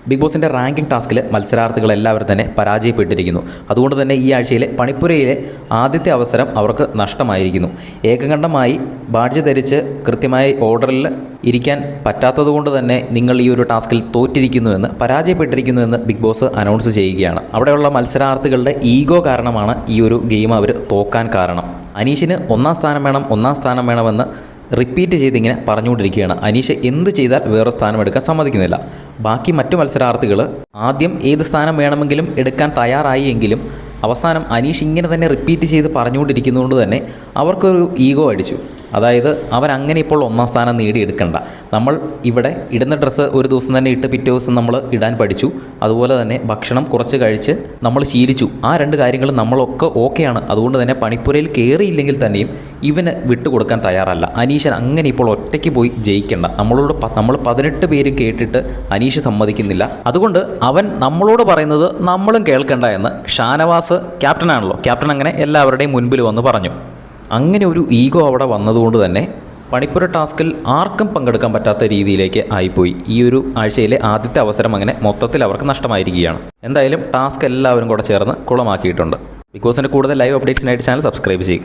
Big ബോസിൻ്റെ ranking ടാസ്കിൽ മത്സരാർത്ഥികൾ എല്ലാവരും തന്നെ പരാജയപ്പെട്ടിരിക്കുന്നു. അതുകൊണ്ട് തന്നെ ഈ ആഴ്ചയിലെ പണിപ്പുരയിലെ ആദ്യത്തെ അവസരം അവർക്ക് നഷ്ടമായിരിക്കുന്നു. ഏകകണ്ഠമായി ബാഡ്ജ് ധരിച്ച് കൃത്യമായി ഓർഡറിൽ ഇരിക്കാൻ പറ്റാത്തതുകൊണ്ട് തന്നെ നിങ്ങൾ ഈ ഒരു ടാസ്കിൽ തോറ്റിരിക്കുന്നുവെന്ന്, പരാജയപ്പെട്ടിരിക്കുന്നുവെന്ന് ബിഗ് ബോസ് അനൗൺസ് ചെയ്യുകയാണ്. അവിടെയുള്ള മത്സരാർത്ഥികളുടെ ഈഗോ കാരണമാണ് ഈ ഒരു ഗെയിം അവർ തോക്കാൻ കാരണം. അനീഷിന് ഒന്നാം സ്ഥാനം വേണമെന്ന് റിപ്പീറ്റ് ചെയ്തിങ്ങനെ പറഞ്ഞുകൊണ്ടിരിക്കുകയാണ്. അനീഷ് എന്ത് ചെയ്താൽ വേറെ സ്ഥാനം എടുക്കാൻ സമ്മതിക്കുന്നില്ല. ബാക്കി മറ്റു മത്സരാർത്ഥികൾ ആദ്യം ഏത് സ്ഥാനം വേണമെങ്കിലും എടുക്കാൻ തയ്യാറായി എങ്കിലും അവസാനം അനീഷ് ഇങ്ങനെ തന്നെ റിപ്പീറ്റ് ചെയ്ത് പറഞ്ഞുകൊണ്ടിരിക്കുന്നതുകൊണ്ട് തന്നെ അവർക്കൊരു ഈഗോ അടിച്ചു. അതായത് അവൻ അങ്ങനെ ഇപ്പോൾ ഒന്നാം സ്ഥാനം നേടിയെടുക്കണ്ട, നമ്മൾ ഇവിടെ ഇടുന്ന ഡ്രസ്സ് ഒരു ദിവസം തന്നെ ഇട്ട് പിറ്റേ ദിവസം നമ്മൾ ഇടാൻ പഠിച്ചു, അതുപോലെ തന്നെ ഭക്ഷണം കുറച്ച് കഴിച്ച് നമ്മൾ ശീലിച്ചു. ആ രണ്ട് കാര്യങ്ങളും നമ്മളൊക്കെ ഓക്കെയാണ്. അതുകൊണ്ട് തന്നെ പണിപ്പുരയിൽ കയറിയില്ലെങ്കിൽ തന്നെയും ഇവന് വിട്ടുകൊടുക്കാൻ തയ്യാറല്ല. അനീഷൻ അങ്ങനെ ഇപ്പോൾ ഒറ്റയ്ക്ക് പോയി ജയിക്കേണ്ട, നമ്മൾ 18 പേരും കേട്ടിട്ട് അനീഷ് സമ്മതിക്കുന്നില്ല. അതുകൊണ്ട് അവൻ നമ്മളോട് പറയുന്നത് നമ്മളും കേൾക്കണ്ട എന്ന് ഷാനവാസ് ക്യാപ്റ്റനാണല്ലോ, ക്യാപ്റ്റൻ അങ്ങനെ എല്ലാവരുടെയും മുൻപിൽ വന്ന് പറഞ്ഞു. അങ്ങനെ ഒരു ഈഗോ അവിടെ വന്നതുകൊണ്ട് തന്നെ പണിപ്പുര ടാസ്കിൽ ആർക്കും പങ്കെടുക്കാൻ പറ്റാത്ത രീതിയിലേക്ക് ആയിപ്പോയി. ഈ ഒരു ആഴ്ചയിലെ ആദ്യത്തെ അവസരം അങ്ങനെ മൊത്തത്തിൽ അവർക്ക് നഷ്ടമായിരിക്കുകയാണ്. എന്തായാലും ടാസ്ക് എല്ലാവരും കൂടെ ചേർന്ന് കുളമാക്കിയിട്ടുണ്ട്. ബിഗ് ബോസിൻ്റെ കൂടുതൽ ലൈവ് അപ്ഡേറ്റ്സിനായിട്ട് ചാനൽ സബ്സ്ക്രൈബ് ചെയ്യുക.